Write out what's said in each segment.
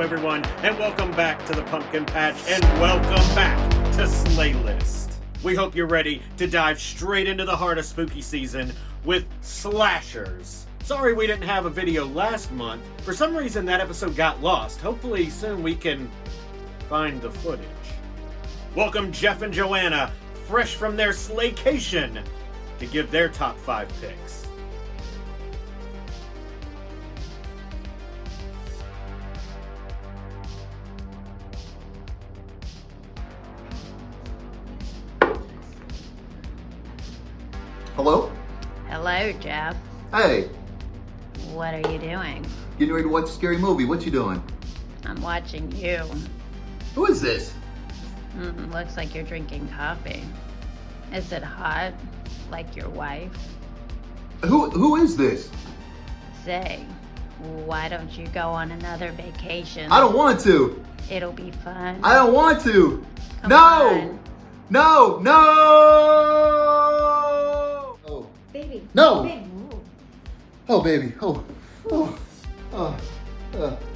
Hello everyone, and welcome back to the Pumpkin Patch, and welcome back to Slaylist. We hope you're ready to dive straight into the heart of spooky season with slashers. Sorry we didn't have a video last month. For some reason that episode got lost. Hopefully soon we can find the footage. Welcome Jeff and Joanna, fresh from their slaycation, to give their top 5 picks. Hello? Hello, Jeff. Hey, What are you doing? getting ready to watch a scary movie. What you doing? I'm watching you. Who is this? Looks like you're drinking coffee. Is it hot? Like your wife? Who is this? Say, why don't you go on another vacation? I don't want to. It'll be fun. I don't want to. Come No! on. No! No! Oh. Baby. No! Baby. Oh, baby. Oh.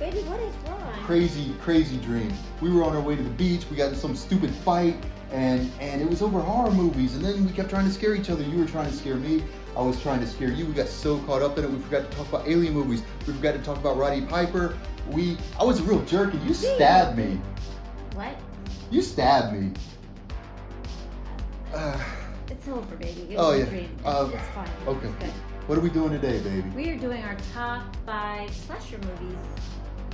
Baby, what is wrong? Crazy dream. We were on our way to the beach. We got in some stupid fight, and it was over horror movies. And then we kept trying to scare each other. You were trying to scare me. I was trying to scare you. We got so caught up in it. We forgot to talk about alien movies. We forgot to talk about Roddy Piper. I was a real jerk, and you stabbed me. What? You stabbed me. It's over, baby. It Oh, was yeah. a dream. It's fine. Okay. It's good. What are we doing today, baby? We are doing our top 5 slasher movies.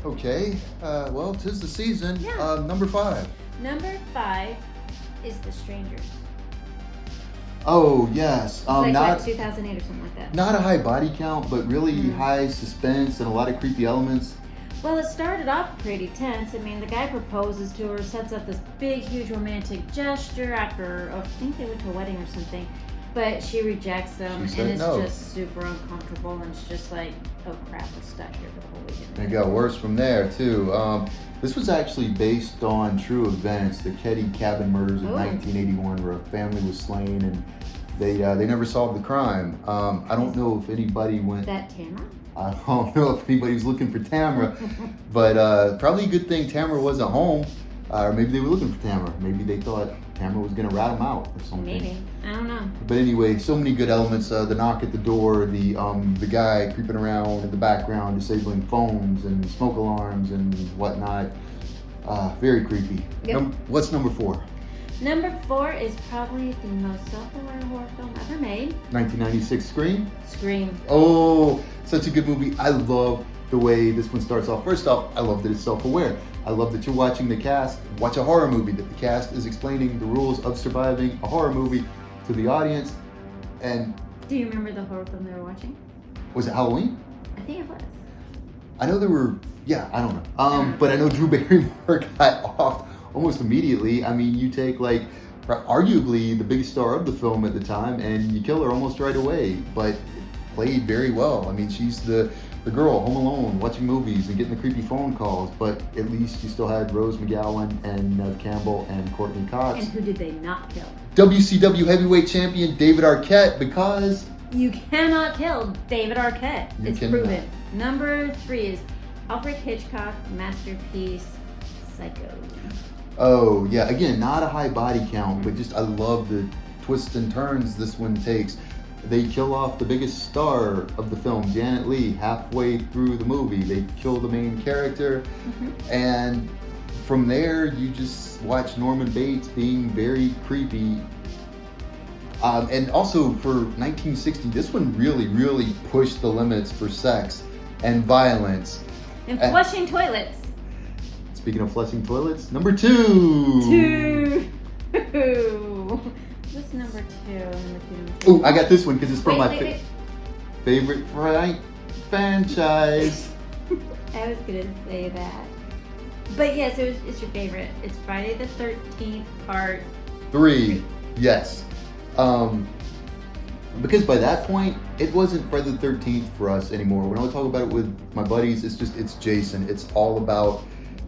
Okay. Well, 'tis the season. Yeah. Number 5. Number 5 is The Strangers. Oh yes. It's like Not what, 2008 or something like that. not a high body count, but really high suspense and a lot of creepy elements. Well, it started off pretty tense. I mean, the guy proposes to her, sets up this big, huge romantic gesture after, I think they went to a wedding or something. But she rejects them, She said and it's no. just super uncomfortable, and it's just like, oh crap, we're stuck here for the whole weekend. And it got worse from there too. This was actually based on true events, the Ketty cabin murders of Oh. 1981, where a family was slain and they never solved the crime. I don't know if anybody went. That Tamara? I don't know if anybody was looking for Tamara, but probably a good thing Tamara wasn't home, or maybe they were looking for Tamara. Maybe they thought Tamara was gonna rat them out or something. Maybe. I don't know. But anyway, so many good elements. The knock at the door, the guy creeping around in the background, disabling phones and smoke alarms and whatnot. Very creepy. Yep. What's number 4? Number 4 is probably the most self-aware horror film ever made. 1996 Scream. Scream. Oh, such a good movie. I love the way this one starts off. First off, I love that it's self-aware. I love that you're watching the cast watch a horror movie, that the cast is explaining the rules of surviving a horror movie to the audience. And Do you remember the horror film they were watching? was it Halloween? I think it was. I know there were, I don't know. But I know Drew Barrymore got off almost immediately. I mean, you take like arguably the biggest star of the film at the time and you kill her almost right away, but played very well. I mean, she's the girl home alone watching movies and getting the creepy phone calls, but at least you still had Rose McGowan and Nev Campbell and Courtney Cox. And who did they not kill? WCW heavyweight champion David Arquette, because You cannot kill David Arquette. You It's cannot. proven. Number 3 is Alfred Hitchcock masterpiece Psycho. oh yeah, again, not a high body count, but just I love the twists and turns this one takes. They kill off the biggest star of the film, Janet Leigh, halfway through the movie. They kill the main character, and from there you just watch Norman Bates being very creepy. And also for 1960, this one really pushed the limits for sex and violence. And flushing toilets. Speaking of flushing toilets, number 2. 2. What's number 2? Oh, I got this one because it's from my Wait. favorite franchise. I was gonna say that. But yes, it's your favorite. It's Friday the 13th part 3. Yes. Because by that point, it wasn't Friday the 13th for us anymore. When I would talk about it with my buddies, it's Jason. It's all about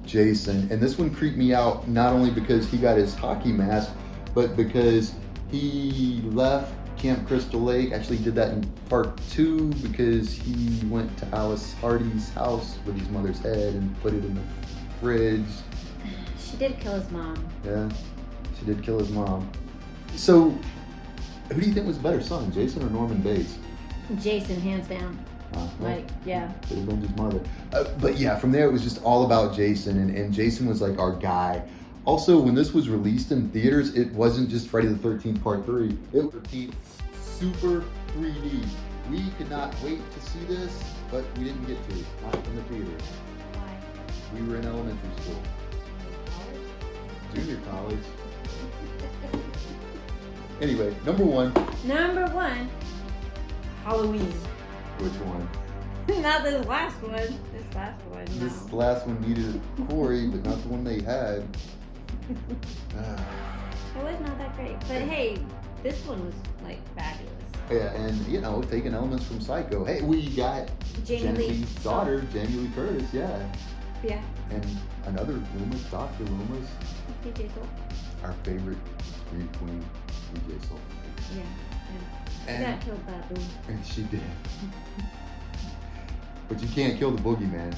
Jason. And this one creeped me out not only because he got his hockey mask, but because he left Camp Crystal Lake. Actually did that in part 2 because he went to Alice Hardy's house with his mother's head and put it in the fridge. She did kill his mom. Yeah, she did kill his mom. So, who do you think was the better son, Jason or Norman Bates? Jason, hands down. Like, yeah. Could have been his mother. But yeah, from there it was just all about Jason, and Jason was like our guy. Also, when this was released in theaters, it wasn't just Friday the 13th Part 3. It was super 3D. We could not wait to see this, but we didn't get to. Not in the theaters. Why? We were in elementary school. Junior college. Anyway, number 1. Number 1, Halloween. Which one? Not this last one. This last one, no. This last one needed a Corey, but not the one they had. It was not that great. But hey, this one was like fabulous. Yeah, and you know, taking elements from Psycho. Hey, we got Jamie Lee. Lee's daughter, Jamie Lee Curtis, yeah. Yeah. And another Loomis, Dr. Loomis. PJ Soul. Our favorite Scream Queen, PJ Soul. Yeah. She And, got killed by a boo. and she did. But you can't kill the boogeyman.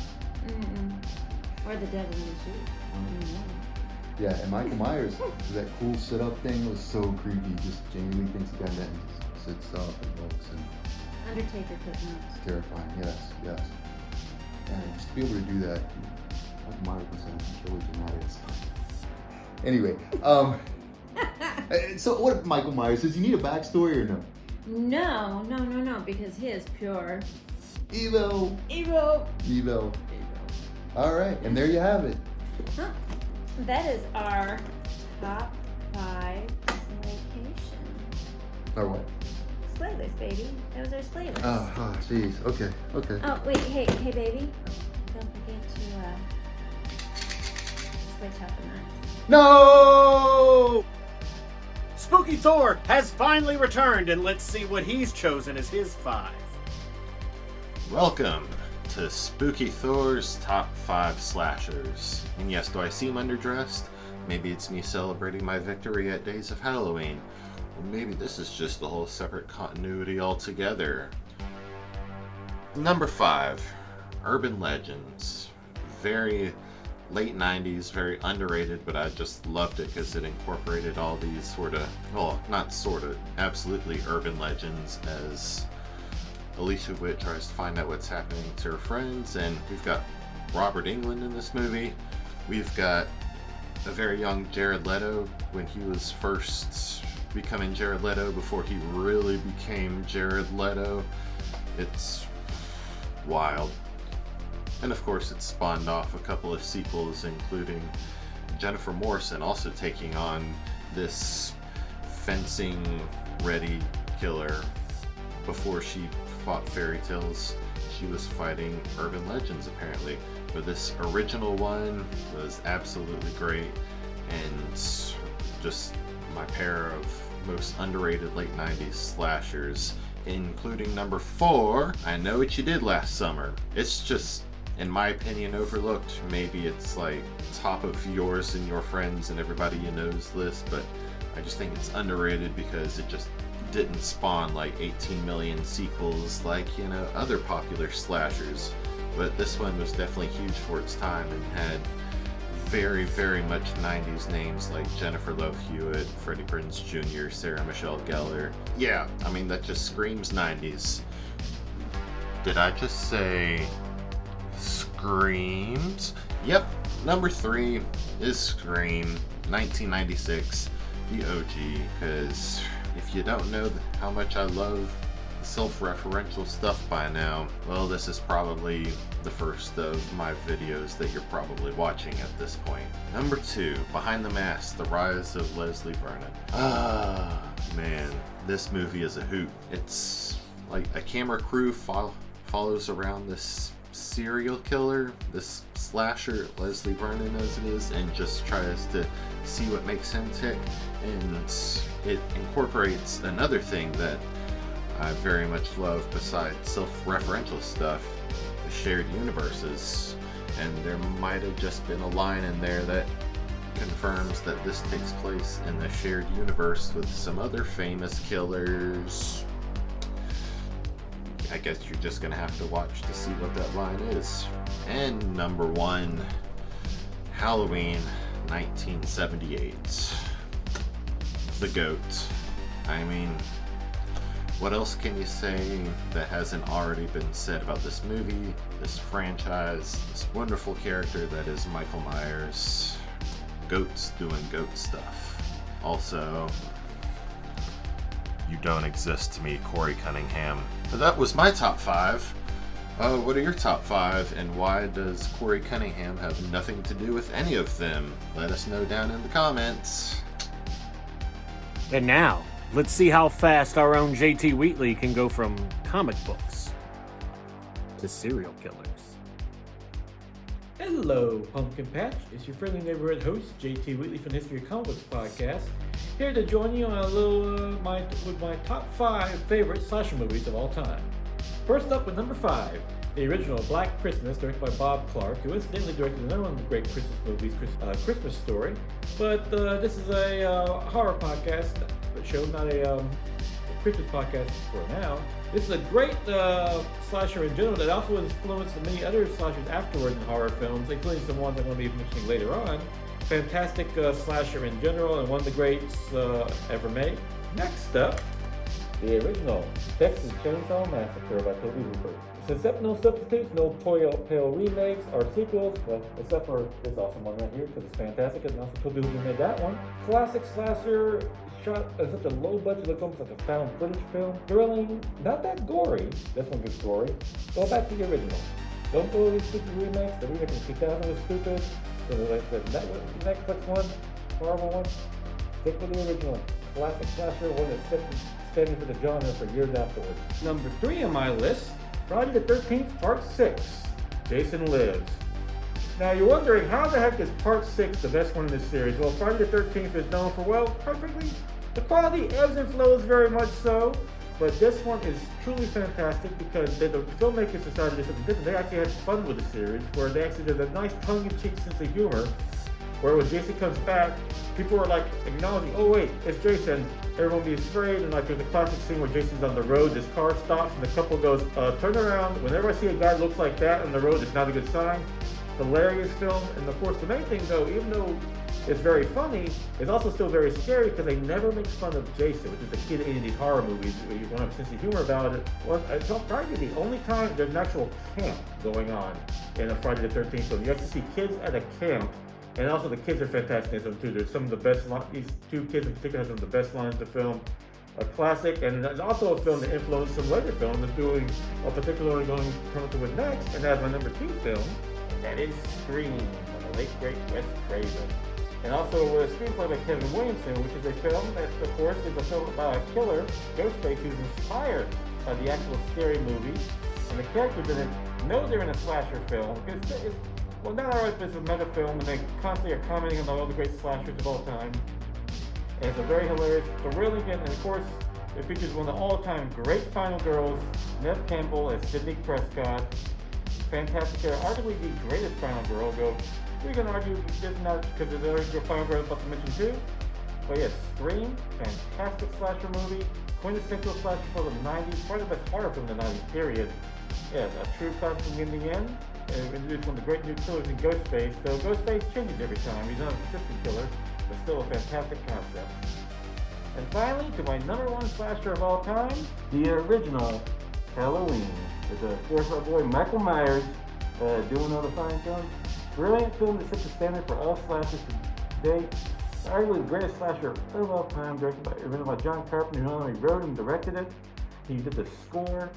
Or the devil in the shoe. Yeah, and Michael Myers, that cool sit-up thing was so creepy. Just Jamie Lee thinks he got that and just sits up and looks, and Undertaker took notes. it's terrifying. Yes, yes. And just to be able to do that, Michael Myers was some killer genetics. Anyway, so what if Michael Myers, does he need a backstory or no? No, because he is pure Evil. evil. All right, and there you have it. Huh. That is our top 5 vacation. Or what? Slaylist, baby. That was our Slaylist. Oh, jeez. Okay. Oh, wait, hey, baby. Don't forget to switch out the knives. No! Spooky Thor has finally returned, and let's see what he's chosen as his 5. Welcome to Spooky Thor's Top 5 Slashers. And yes, do I seem underdressed? Maybe it's me celebrating my victory at Days of Halloween. Or maybe this is just a whole separate continuity altogether. Number 5, Urban Legends. Very late 90s, very underrated, but I just loved it because it incorporated all these absolutely urban legends as Alicia Witt tries to find out what's happening to her friends, and we've got Robert Englund in this movie. We've got a very young Jared Leto when he was first becoming Jared Leto before he really became Jared Leto. It's wild. And of course it spawned off a couple of sequels, including Jennifer Morrison also taking on this fencing-ready killer. Before she fought fairy tales, she was fighting urban legends apparently. But this original one was absolutely great, and just my pair of most underrated late 90s slashers, including number 4, I Know What You Did Last Summer. It's just, in my opinion, overlooked. Maybe it's like top of yours and your friends and everybody you know's list, but I just think it's underrated because it just didn't spawn like 18 million sequels like, you know, other popular slashers. But this one was definitely huge for its time and had very, very much 90s names like Jennifer Love Hewitt, Freddie Prinze Jr., Sarah Michelle Gellar. Yeah, I mean, that just screams 90s. Did I just say screams? Yep, number 3 is Scream, 1996, the OG, because if you don't know how much I love self-referential stuff by now, well, this is probably the first of my videos that you're probably watching at this point. Number 2, Behind the Mask, The Rise of Leslie Vernon. Ah, man, this movie is a hoot. It's like a camera crew follows around this serial killer, this slasher, Leslie Vernon as it is, and just tries to see what makes him tick. And it incorporates another thing that I very much love besides self-referential stuff, the shared universes. And there might have just been a line in there that confirms that this takes place in the shared universe with some other famous killers. I guess you're just gonna have to watch to see what that line is. And number 1, Halloween 1978. The GOAT. I mean, what else can you say that hasn't already been said about this movie, this franchise, this wonderful character that is Michael Myers? Goats doing goat stuff. Also, you don't exist to me, Corey Cunningham. But that was my top 5. What are your top 5, and why does Corey Cunningham have nothing to do with any of them? Let us know down in the comments. And now, let's see how fast our own JT Wheatley can go from comic books to serial killers. Hello, Pumpkin Patch. It's your friendly neighborhood host, JT Wheatley from the History of Comic Books podcast, here to join you on a little with my top 5 favorite slasher movies of all time. First up with number 5, the original Black Christmas, directed by Bob Clark, who incidentally directed another one of the great Christmas movies, Christmas Story. But this is a horror podcast show, not a Christmas podcast for now. This is a great slasher in general that also influenced many other slashers afterwards in horror films, including some ones I'm going to be mentioning later on. Fantastic slasher in general, and one of the greats ever made. Next up, the original Texas Chainsaw Massacre by Tobe Hooper. Since no substitutes, no pale remakes or sequels, well, except for this awesome one right here, because it's fantastic, and also Tobe Hooper made that one. Classic slasher, shot at such a low budget, looks almost like a found footage film. Thrilling, not that gory. This one gets gory. Go back to the original. Don't go with these stupid remakes. The remake in 2000 was stupid. So the Netflix one, horrible one. Stick with the original. Classic slasher, one that's set the standard for the genre for years afterwards. Number 3 on my list, Friday the 13th, Part 6, Jason Lives. Now you're wondering, how the heck is Part 6 the best one in this series? Well, Friday the 13th is known for, well, quite frankly, the quality ebbs and flows very much so, but this one is truly fantastic because the filmmakers decided to do something different. They actually had fun with the series, where they actually did a nice tongue-in-cheek sense of humor, where when Jason comes back, people are like acknowledging, oh wait, it's Jason. Everyone be afraid, and like there's a classic scene where Jason's on the road, his car stops, and the couple goes, turn around. Whenever I see a guy that looks like that on the road, it's not a good sign. Hilarious film, and of course the main thing though, even though it's very funny, it's also still very scary because they never make fun of Jason, which is the key to any of these horror movies where you want to have a sense of humor about it. Well, it's probably the only time there's an actual camp going on in a Friday the 13th film. You have to see kids at a camp. And also the kids are fantastic in this one too. There's some of the best these 2 kids in particular have some of the best lines in the film. A classic, and it's also a film that influenced some later films, including particularly going to with next, and that's my number 2 film, that is Scream, by the late great Wes Craven. And also a screenplay by Kevin Williamson, which is a film that, of course, is a film about a killer, Ghostface, who's inspired by the actual scary movie. And the characters in it know they're in a slasher film. Well, not alright, but it's a meta film, and they constantly are commenting on all the great slashers of all time. And it's a very hilarious, thrilling, and of course, it features one of the all-time great final girls, Neve Campbell as Sidney Prescott. Fantastic character, arguably the greatest final girl. We're going to argue this not because there's another final girl I'm about to mention too. But yes, Scream, fantastic slasher movie, quintessential slasher film of the 90s, probably the best horror film of the 90s, period. Yeah, a true classic in the end. And introduced one of the great new killers in Ghostface, though Ghostface changes every time. He's not a consistent killer, but still a fantastic concept. And finally, to my number 1 slasher of all time, the original Halloween, with the force our boy Michael Myers doing all the fine films. Brilliant film that sets the standard for all slashers today. Arguably the greatest slasher of all time, written by John Carpenter, who not only wrote and directed it, he did the score.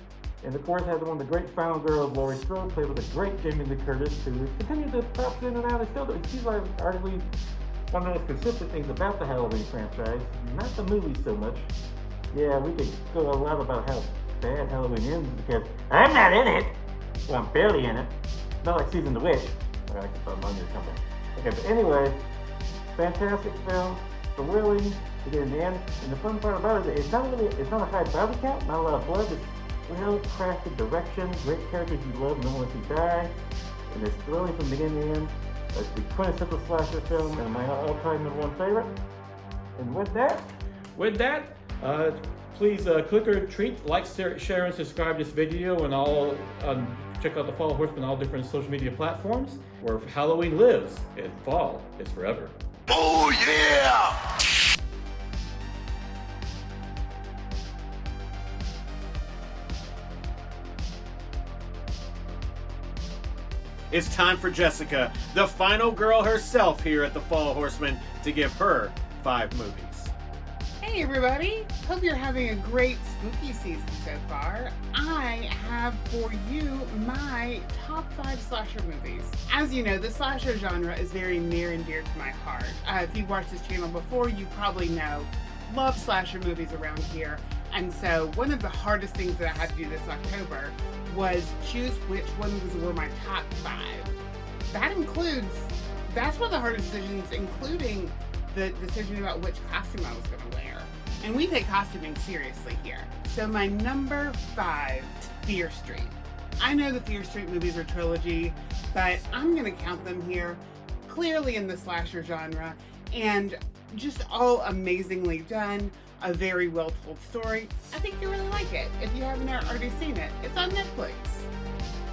And of course, had one of the great final girls, Laurie Strode, played with a great Jamie Lee Curtis, who continued to pop in and out. She's like arguably one of the most consistent things about the Halloween franchise. Not the movie so much. Yeah, we could go a lot about how bad Halloween is because I'm not in it. Well, I'm barely in it. Not like Season the Witch. I can put money or something. Okay, but anyway, fantastic film. Thrilling to get in the end. And the fun part about it is it's not a high body count, not a lot of blood. It's well-crafted direction, great characters you love, no one wants to die, and it's thrilling from beginning to end. as the quintessential slasher film and my all-time #1 favorite. And with that, please click or treat, like, share, and subscribe to this video, and all check out the Fall Horseman on all different social media platforms, where Halloween lives and fall is forever. Oh yeah! It's time for Jessica, the final girl herself here at the Fall Horseman, to give her 5 movies. Hey everybody! Hope you're having a great spooky season so far. I have for you my top 5 slasher movies. As you know, the slasher genre is very near and dear to my heart. If you've watched this channel before, you probably know, love slasher movies around here. And so one of the hardest things that I had to do this October was choose which ones were my top 5. That's one of the hardest decisions, including the decision about which costume I was going to wear. And we take costuming seriously here. So my number 5, Fear Street. I know the Fear Street movies are trilogy, but I'm going to count them here. Clearly in the slasher genre, and just all amazingly done. A very well told story. I think you'll really like it. If you haven't already seen it, it's on Netflix.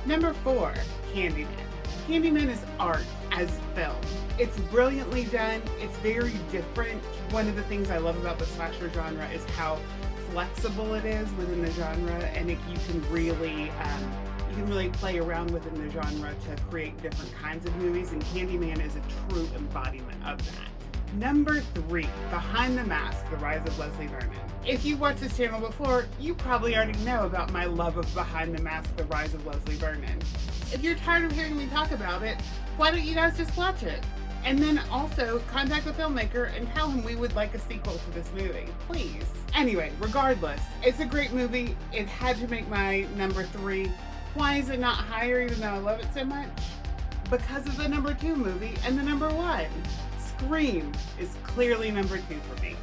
Number 4, Candyman. Candyman is art as film. It's brilliantly done. It's very different. One of the things I love about the slasher genre is how flexible it is within the genre, and you can really play around within the genre to create different kinds of movies, and Candyman is a true embodiment of that. Number 3, Behind the Mask, The Rise of Leslie Vernon. If you've watched this channel before, you probably already know about my love of Behind the Mask, The Rise of Leslie Vernon. If you're tired of hearing me talk about it, why don't you guys just watch it? And then also contact the filmmaker and tell him we would like a sequel to this movie, please. Anyway, regardless, it's a great movie. It had to make my number 3. Why is it not higher even though I love it so much? Because of the number 2 movie and the number 1. Scream is clearly number 2 for me.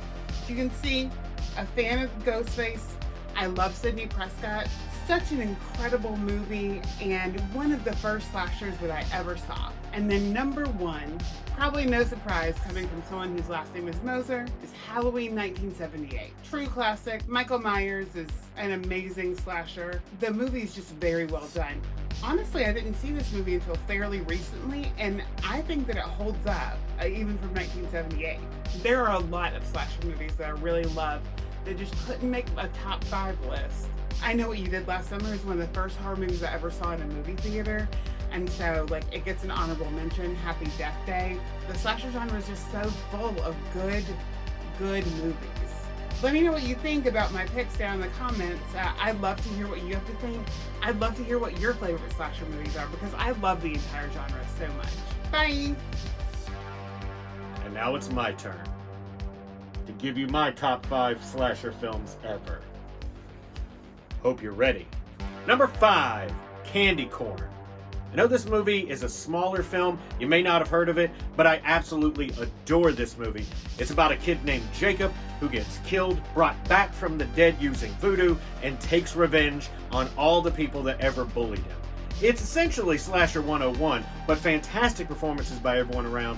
You can see, a fan of Ghostface. I love Sidney Prescott. Such an incredible movie, and one of the first slashers that I ever saw. And then number 1, probably no surprise coming from someone whose last name is Moser, is Halloween 1978. True classic. Michael Myers is an amazing slasher. The movie is just very well done. Honestly, I didn't see this movie until fairly recently, and I think that it holds up, even from 1978. There are a lot of slasher movies that I really love that just couldn't make a top 5 list. I Know What You Did Last Summer is one of the first horror movies I ever saw in a movie theater, and so it gets an honorable mention. Happy Death Day. The slasher genre is just so full of good movies. Let me know what you think about my picks down in the comments. I'd love to hear what you have to think. I'd love to hear what your favorite slasher movies are, because I love the entire genre so much. Bye! And now it's my turn to give you my top 5 slasher films ever. Hope you're ready. Number 5, Candy Corn. I know this movie is a smaller film. You may not have heard of it, but I absolutely adore this movie. It's about a kid named Jacob who gets killed, brought back from the dead using voodoo, and takes revenge on all the people that ever bullied him. It's essentially Slasher 101, but fantastic performances by everyone around.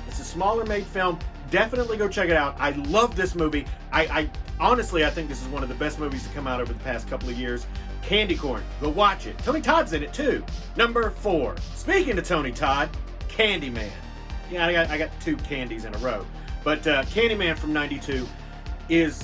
It's a smaller made film. Definitely go check it out. I love this movie. I honestly, I think this is one of the best movies to come out over the past couple of years. Candy Corn, go watch it. Tony Todd's in it too. Number 4, speaking of Tony Todd, Candyman. Yeah, I got 2 candies in a row. But Candyman from '92 is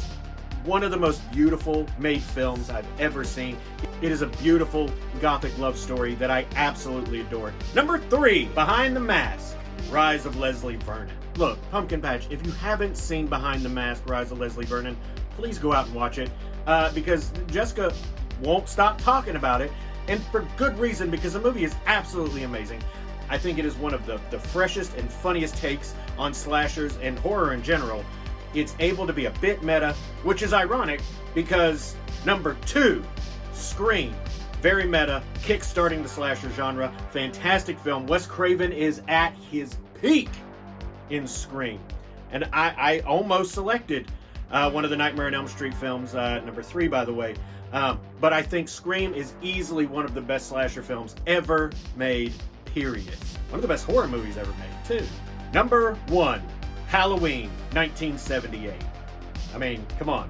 one of the most beautiful made films I've ever seen. It is a beautiful gothic love story that I absolutely adore. Number 3, Behind the Mask, Rise of Leslie Vernon. Look, Pumpkin Patch, if you haven't seen Behind the Mask, Rise of Leslie Vernon, please go out and watch it, because Jessica won't stop talking about it, and for good reason, because the movie is absolutely amazing. I think it is one of the freshest and funniest takes on slashers and horror in general. It's able to be a bit meta, which is ironic because number 2, Scream. Very meta, kick-starting the slasher genre. Fantastic film. Wes Craven is at his peak in Scream. And I almost selected one of the Nightmare on Elm Street films, number 3, by the way. But I think Scream is easily one of the best slasher films ever made, period. One of the best horror movies ever made, too. Number 1, Halloween, 1978. I mean, come on.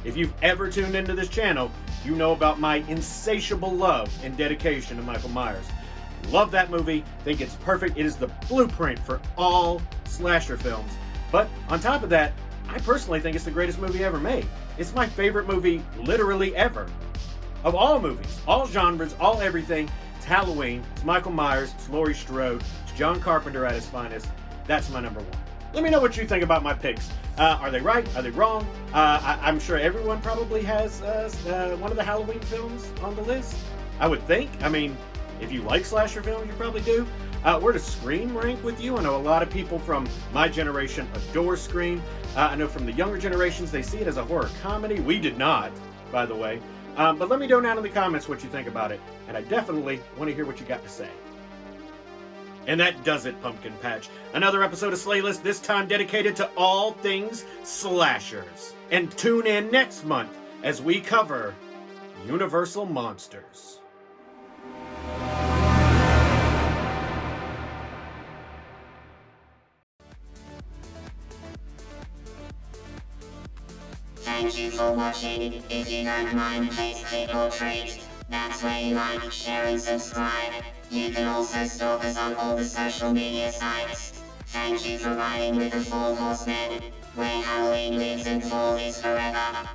If you've ever tuned into this channel, you know about my insatiable love and dedication to Michael Myers. Love that movie, think it's perfect. It is the blueprint for all slasher films. But on top of that, I personally think it's the greatest movie ever made. It's my favorite movie literally ever. Of all movies, all genres, all everything, it's Halloween, it's Michael Myers, it's Laurie Strode, it's John Carpenter at his finest. That's my number 1. Let me know what you think about my picks. Are they right? Are they wrong? I'm sure everyone probably has one of the Halloween films on the list. I would think. I mean, if you like slasher films, you probably do. Where does Scream rank with you? I know a lot of people from my generation adore Scream. I know from the younger generations, they see it as a horror comedy. We did not, by the way. But let me know down in the comments what you think about it. And I definitely want to hear what you got to say. And that does it, Pumpkin Patch. Another episode of Slaylist, this time dedicated to all things slashers. And tune in next month as we cover Universal Monsters. Thank you for watching. If you don't mind, please click or treat. That's where you like, share and subscribe. You can also stalk us on all the social media sites. Thank you for riding with the Four Horsemen, where Halloween lives and fall is forever.